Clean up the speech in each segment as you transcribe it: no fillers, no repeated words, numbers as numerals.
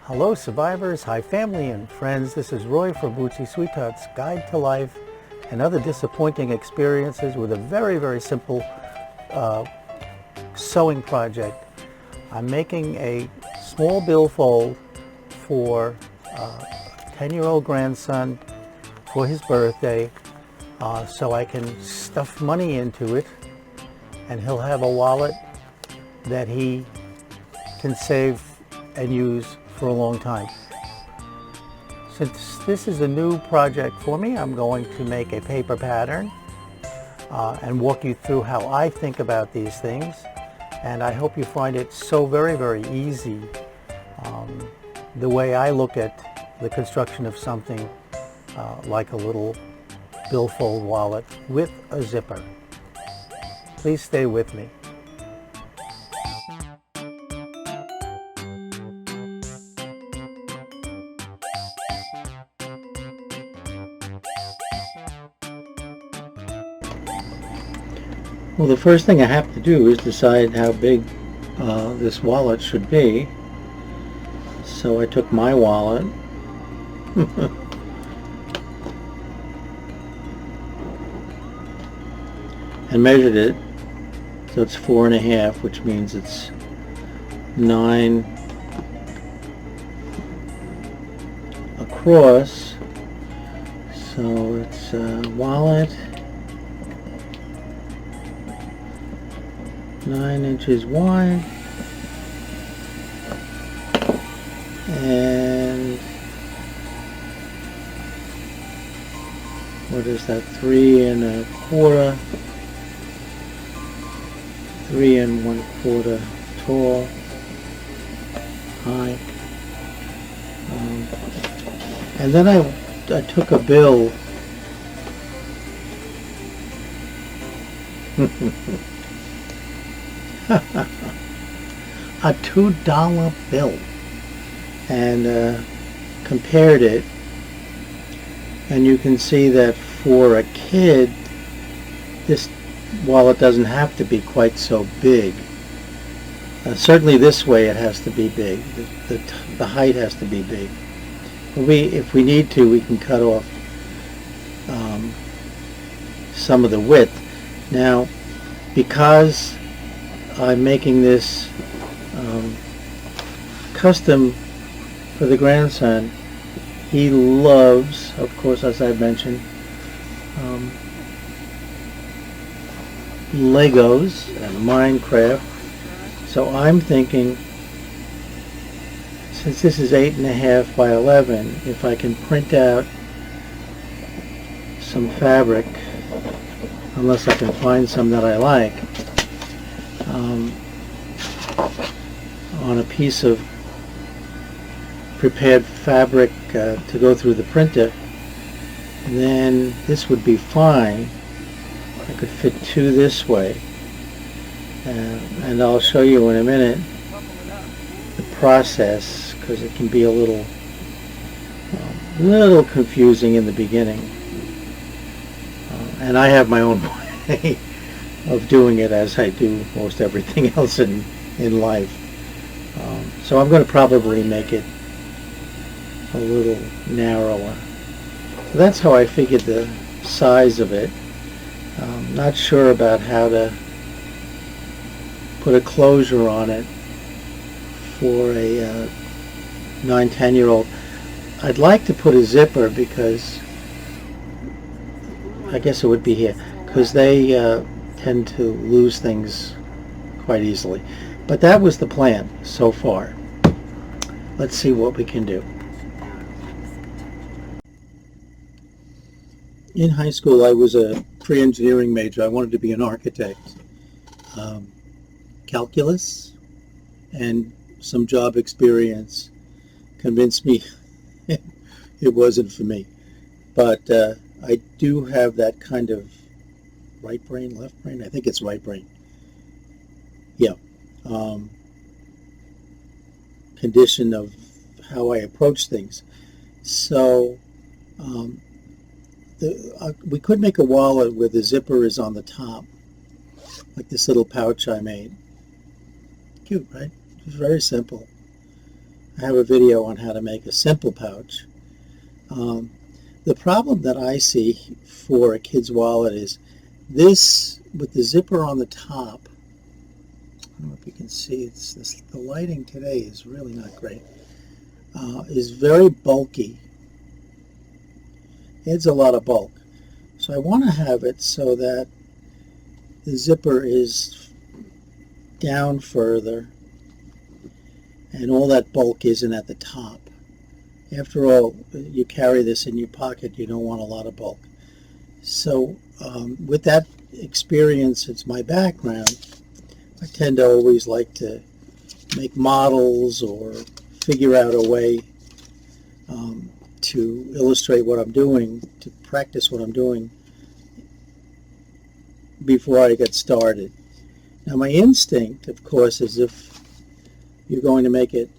Hello survivors, hi family and friends. This is Roy from Bootsy Sweetheart's Guide to Life and Other Disappointing Experiences with a very simple sewing project. I'm making a small billfold for a 10-year-old grandson for his birthday so I can stuff money into it and he'll have a wallet that he can save and use for a long time. Since this is a new project for me, I'm going to make a paper pattern and walk you through how I think about these things. And I hope you find it so very easy the way I look at the construction of something like a little billfold wallet with a zipper. Please stay with me. Well, the first thing I have to do is decide how big this wallet should be. So I took my wallet and measured it. So it's 4.5, which means it's 9 across. So it's a wallet 9 inches wide and what is that, 3 1/4 3 1/4 tall, high, and then I took a bill a $2 bill and compared it, and you can see that for a kid this wallet doesn't have to be quite so big. Certainly this way it has to be big. The height has to be big. If we need to, we can cut off some of the width. Now, because I'm making this custom for the grandson, he loves, of course, as I mentioned, Legos and Minecraft. So I'm thinking, since this is 8.5 by 11, if I can print out some fabric, unless I can find some that I like, on a piece of prepared fabric to go through the printer, then this would be fine. I could fit 2 this way, and I'll show you in a minute the process, because it can be a little confusing in the beginning, and I have my own way of doing it, as I do most everything else in life. So I'm going to probably make it a little narrower. So that's how I figured the size of it. Not sure about how to put a closure on it for a 9-10-year-old. I'd like to put a zipper, because I guess it would be here, because they tend to lose things quite easily. But that was the plan so far. Let's see what we can do. In high school, I was a pre-engineering major. I wanted to be an architect. Calculus and some job experience convinced me it wasn't for me. But I do have that kind of right brain, left brain. I think it's right brain. Yeah. Condition of how I approach things. So we could make a wallet where the zipper is on the top, like this little pouch I made. Cute, right? It's very simple. I have a video on how to make a simple pouch. The problem that I see for a kid's wallet is this with the zipper on the top. I don't know if you can see, the lighting today is really not great. Is very bulky. Adds a lot of bulk. So I want to have it so that the zipper is down further and all that bulk isn't at the top. After all, you carry this in your pocket, you don't want a lot of bulk. So with that experience, it's my background, I tend to always like to make models or figure out a way to illustrate what I'm doing, to practice what I'm doing before I get started. Now my instinct, of course, is if you're going to make it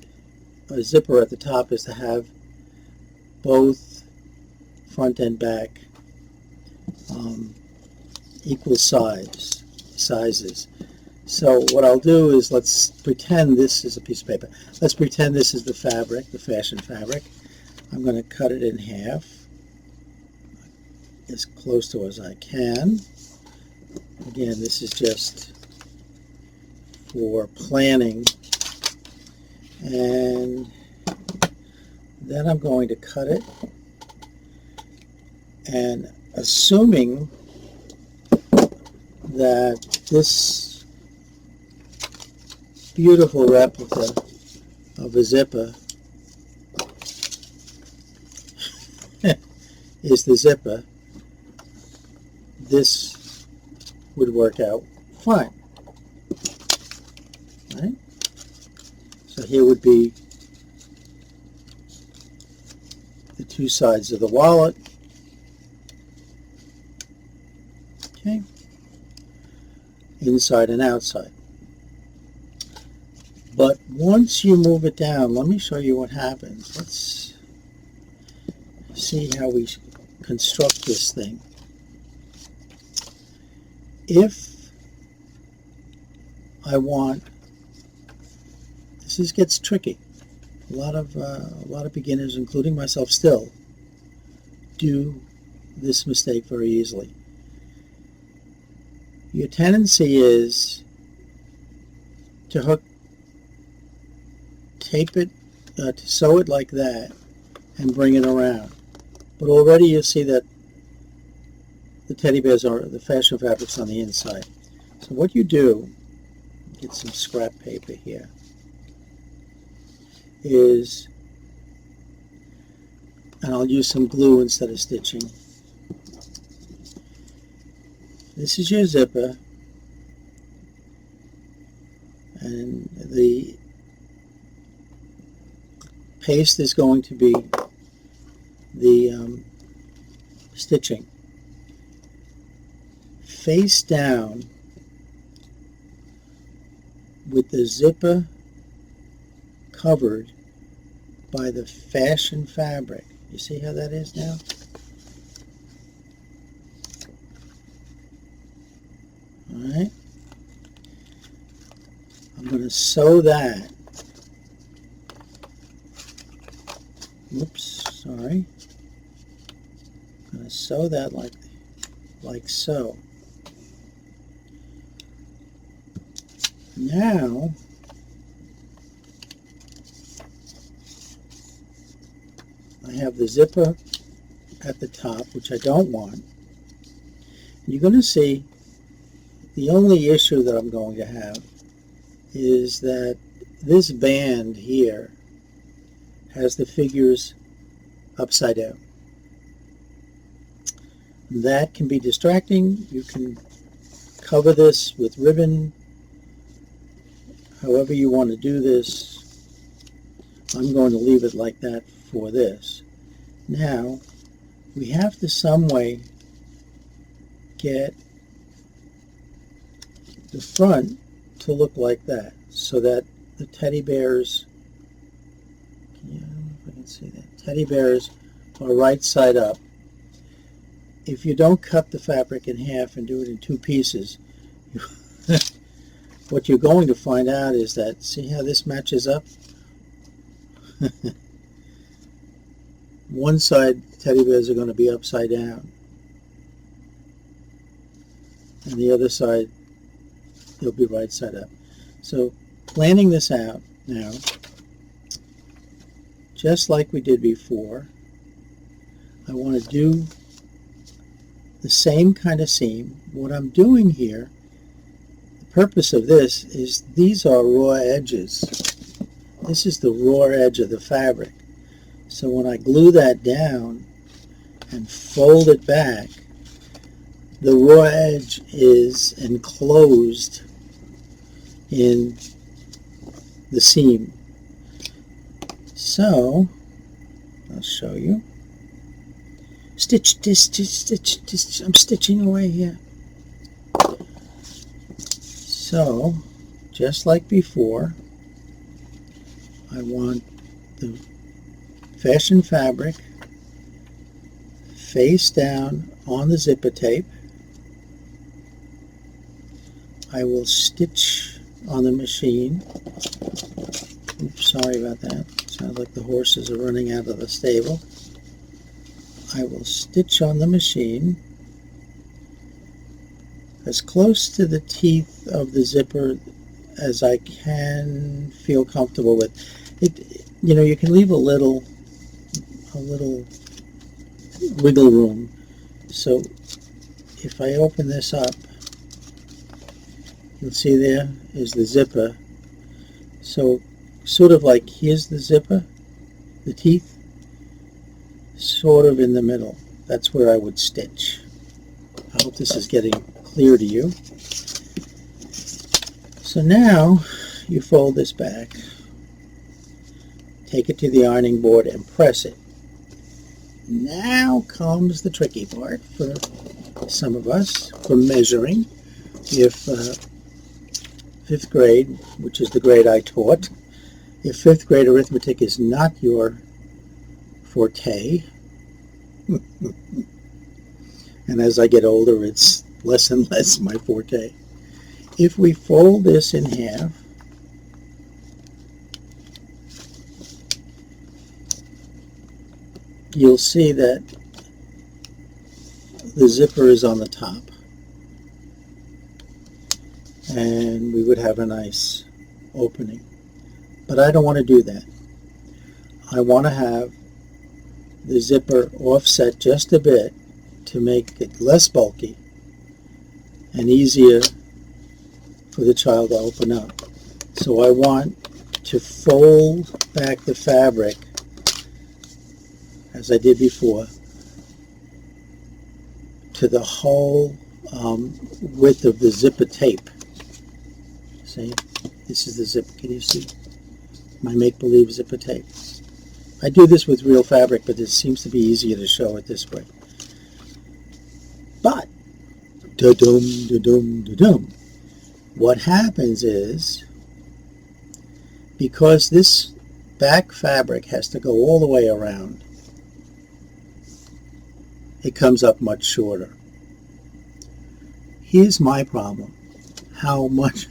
a zipper at the top, is to have both front and back equal sizes. So what I'll do is, let's pretend this is a piece of paper. Let's pretend this is the fabric, the fashion fabric. I'm going to cut it in half as close to as I can. Again, this is just for planning. And then I'm going to cut it, and assuming that this beautiful replica of a zipper is the zipper, this would work out fine. Right? So here would be the two sides of the wallet. Okay. Inside and outside. But once you move it down, let me show you what happens. Let's see how we construct this thing. If I want, this gets tricky. A lot of beginners, including myself, still do this mistake very easily. Your tendency is to tape it, to sew it like that, and bring it around. But already you see that the teddy bears are, the fashion fabric's on the inside. So what you do, get some scrap paper here, is, and I'll use some glue instead of stitching. This is your zipper, and the paste is going to be the stitching. Face down with the zipper covered by the fashion fabric. You see how that is now? Alright. I'm going to sew that. Oops, sorry. I'm going to sew that like so. Now, I have the zipper at the top, which I don't want. You're going to see the only issue that I'm going to have is that this band here has the figures upside down. That can be distracting. You can cover this with ribbon, however you want to do this. I'm going to leave it like that for this. Now, we have to some way get the front to look like that, so that the teddy bears, I don't know if I can see that, teddy bears are right side up. If you don't cut the fabric in half and do it in two pieces, what you're going to find out is that, see how this matches up? One side teddy bears are going to be upside down, and the other side they'll be right side up. So planning this out now, just like we did before, I want to do the same kind of seam. What I'm doing here, the purpose of this is these are raw edges. This is the raw edge of the fabric. So when I glue that down and fold it back, the raw edge is enclosed in the seam. So I'll show you. Stitch, stitch. I'm stitching away here. So, just like before, I want the fashion fabric face down on the zipper tape. I will stitch on the machine. Oops, sorry about that. Sounds like the horses are running out of the stable. I will stitch on the machine as close to the teeth of the zipper as I can feel comfortable with. It, you know, you can leave a little wiggle room. So if I open this up, you'll see there is the zipper. So sort of like here's the zipper, the teeth, sort of in the middle. That's where I would stitch. I hope this is getting clear to you. So now you fold this back, take it to the ironing board and press it. Now comes the tricky part for some of us, for measuring. If 5th grade, which is the grade I taught, if 5th grade arithmetic is not your forte, and as I get older it's less and less my forte. If we fold this in half, you'll see that the zipper is on the top, and we would have a nice opening. But I don't want to do that. I want to have the zipper offset just a bit to make it less bulky and easier for the child to open up. So I want to fold back the fabric as I did before to the whole width of the zipper tape. See, this is the zipper. Can you see my make-believe zipper tape? I do this with real fabric, but it seems to be easier to show it this way. But, da-dum, da-dum, da-dum. What happens is, because this back fabric has to go all the way around, it comes up much shorter. Here's my problem. How much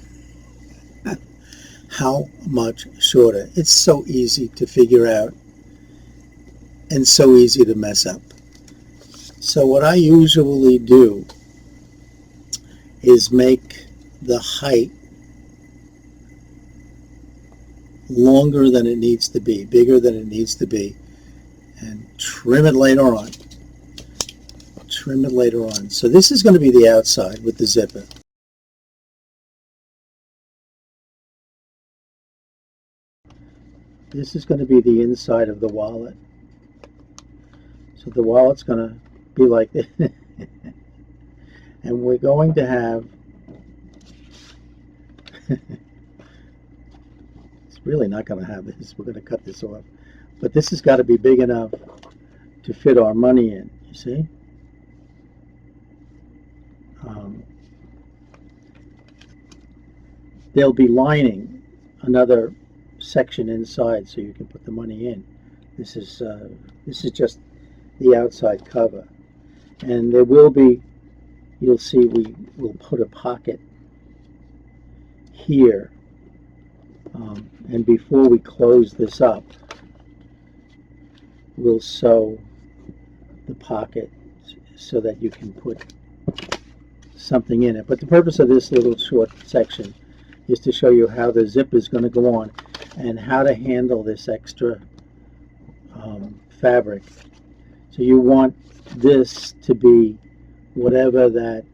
shorter? It's so easy to figure out and so easy to mess up. So what I usually do is make the height longer than it needs to be, bigger than it needs to be, and trim it later on. Trim it later on. So this is going to be the outside with the zipper. This is going to be the inside of the wallet. So the wallet's going to be like this. And we're going to have it's really not going to have this. We're going to cut this off. But this has got to be big enough to fit our money in, you see? There'll be lining another section inside so you can put the money in. This is just the outside cover. And there will be, you'll see we will put a pocket here. And before we close this up, will sew the pocket so that you can put something in it. But the purpose of this little short section is to show you how the zip is going to go on and how to handle this extra fabric. So you want this to be whatever that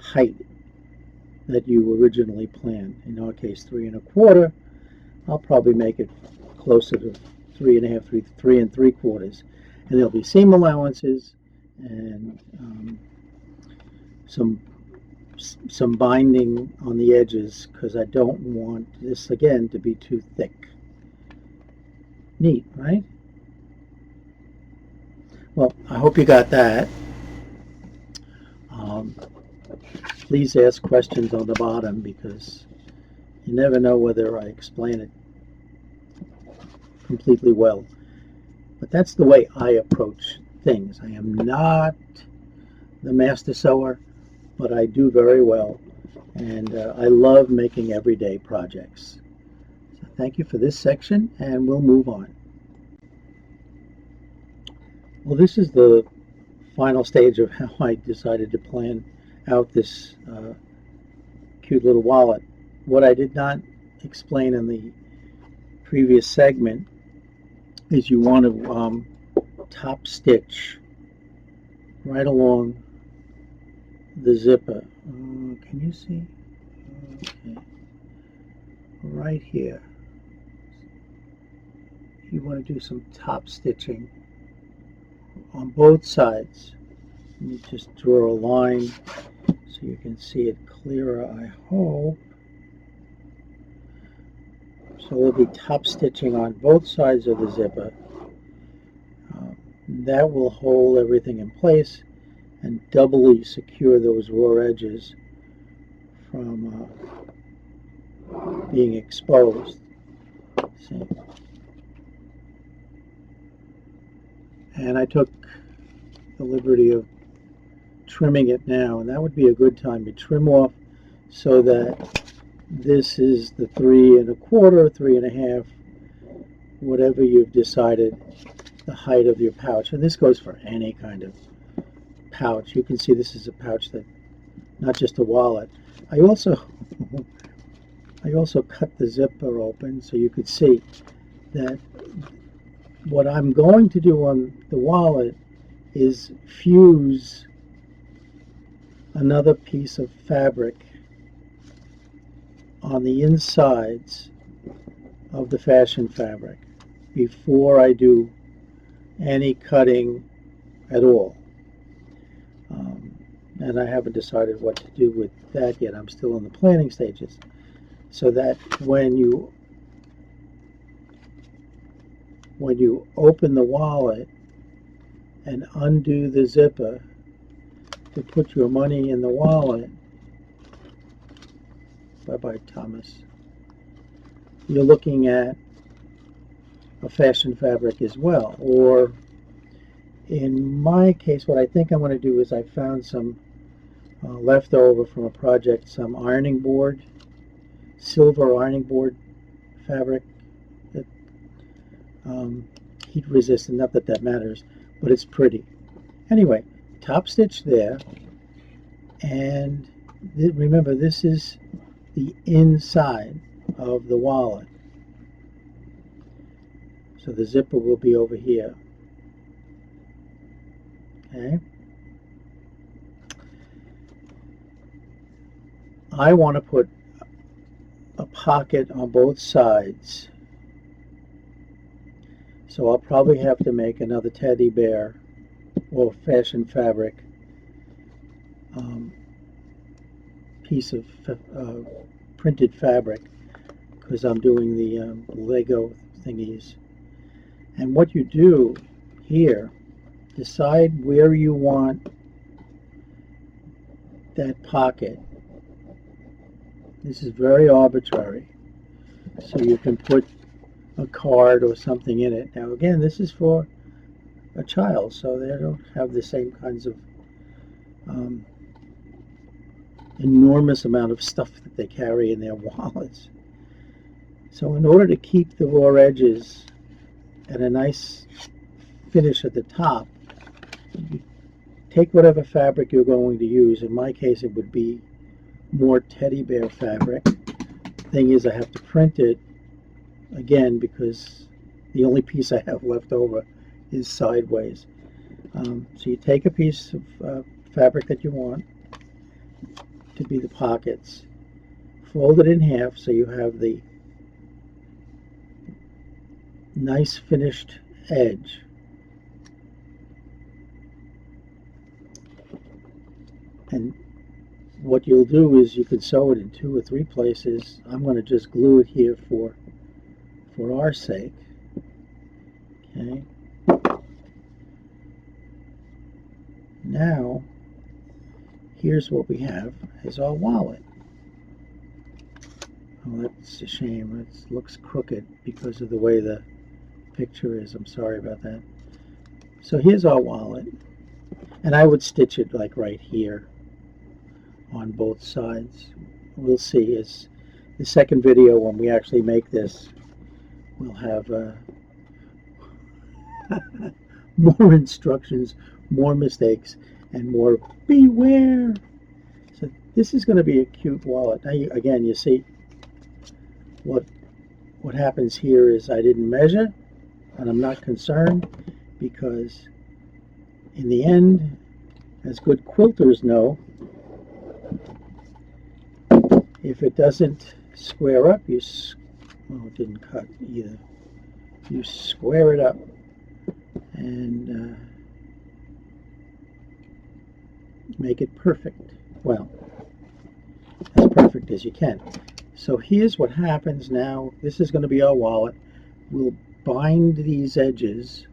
height that you originally planned. In our case, 3 1/4. I'll probably make it closer to 3 1/2, 3 3/4, and there'll be seam allowances and some binding on the edges because I don't want this again to be too thick. Neat, right? Well, I hope you got that. Please ask questions on the bottom because you never know whether I explain it completely well. But that's the way I approach things. I am not the master sewer, but I do very well, and I love making everyday projects. So thank you for this section, and we'll move on. Well, this is the final stage of how I decided to plan out this cute little wallet. What I did not explain in the previous segment is you want to top stitch right along the zipper. Can you see? Okay. Right here. You want to do some top stitching on both sides. Let me just draw a line so you can see it clearer, I hope. So we'll be top stitching on both sides of the zipper. That will hold everything in place and doubly secure those raw edges from being exposed. See? And I took the liberty of trimming it now, and that would be a good time to trim off so that this is the 3 1/4, 3 1/2, whatever you've decided the height of your pouch. And this goes for any kind of pouch. You can see this is a pouch that, not just a wallet. I also cut the zipper open so you could see that what I'm going to do on the wallet is fuse another piece of fabric on the insides of the fashion fabric before I do any cutting at all. And I haven't decided what to do with that yet. I'm still in the planning stages. So that when you open the wallet and undo the zipper to put your money in the wallet, bye-bye Thomas, you're looking at a fashion fabric as well. Or in my case, what I think I'm going to do is I found some leftover from a project, some ironing board, silver ironing board fabric that heat resistant, not that that matters, but it's pretty. Anyway, top stitch there, and remember this is the inside of the wallet. So the zipper will be over here. Okay. I want to put a pocket on both sides. So I'll probably have to make another teddy bear or fashion fabric piece of printed fabric because I'm doing the Lego thingies. And what you do here, decide where you want that pocket. This is very arbitrary. So you can put a card or something in it. Now again, this is for a child, so they don't have the same kinds of enormous amount of stuff that they carry in their wallets. So in order to keep the raw edges at a nice finish at the top, you take whatever fabric you're going to use. In my case, it would be more teddy bear fabric. Thing is, I have to print it again because the only piece I have left over is sideways. So you take a piece of fabric that you want to be the pockets, fold it in half so you have the nice finished edge. And what you'll do is you can sew it in 2 or 3 places. I'm going to just glue it here for our sake. Okay. Now, here's what we have is our wallet. Oh, that's a shame. It looks crooked because of the way the picture is. I'm sorry about that. So here's our wallet. And I would stitch it like right here on both sides. We'll see as the second video when we actually make this, we'll have more instructions, more mistakes, and more beware. So this is going to be a cute wallet. Now again, you see what happens here is I didn't measure, and I'm not concerned because in the end, as good quilters know, if it doesn't square up, it didn't cut either. You square it up and make it perfect. Well, as perfect as you can. So here's what happens now. This is going to be our wallet. We'll bind these edges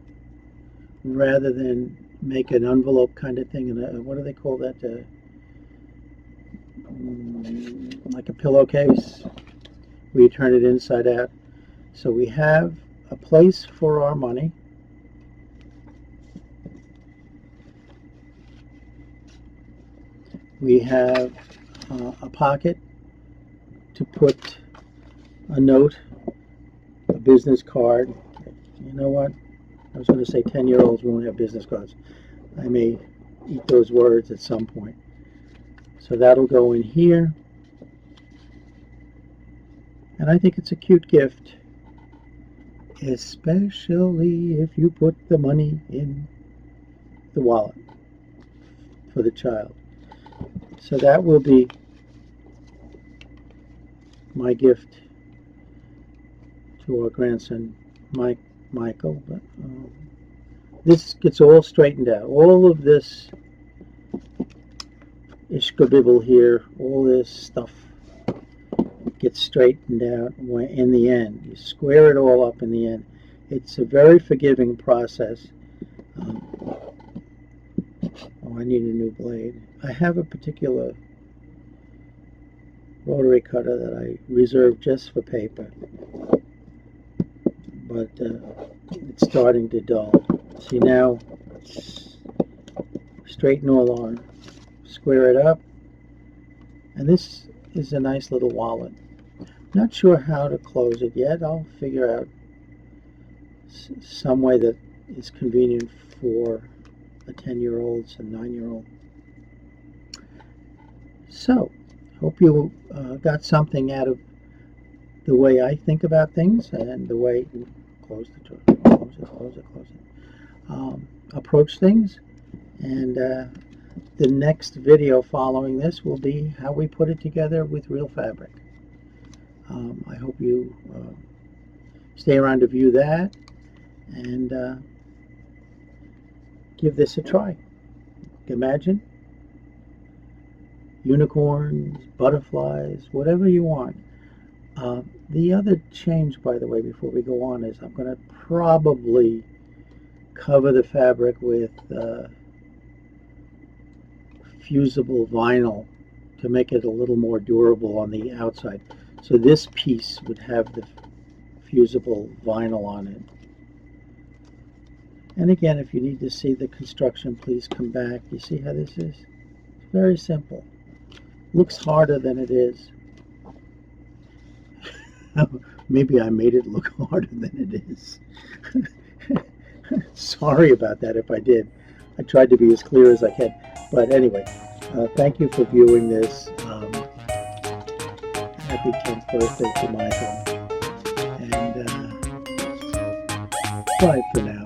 rather than make an envelope kind of thing. And what do they call that? Like a pillowcase. We turn it inside out. So we have a place for our money. We have a pocket to put a note, a business card. You know what? I was going to say 10-year-olds won't have business cards. I may eat those words at some point. So that'll go in here. And I think it's a cute gift, especially if you put the money in the wallet for the child. So that will be my gift to our grandson, Michael. But, this gets all straightened out. All of this ishkabibble here, all this stuff gets straightened out in the end. You square it all up in the end. It's a very forgiving process. Oh, I need a new blade. I have a particular rotary cutter that I reserved just for paper, but it's starting to dull. See, now straighten all on, square it up, and this is a nice little wallet. Not sure how to close it yet. I'll figure out some way that is convenient for a 10-year-old and 9-year-old. So, hope you got something out of the way I think about things and the way approach things. And the next video following this will be how we put it together with real fabric. I hope you stay around to view that and give this a try. Imagine unicorns, butterflies, whatever you want. The other change, by the way, before we go on, is I'm going to probably cover the fabric with fusible vinyl to make it a little more durable on the outside. So this piece would have the fusible vinyl on it. And again, if you need to see the construction, please come back. You see how this is? It's very simple. Looks harder than it is. Maybe I made it look harder than it is. Sorry about that if I did. I tried to be as clear as I can. But anyway, thank you for viewing this. Happy 10th birthday to Michael. And bye for now.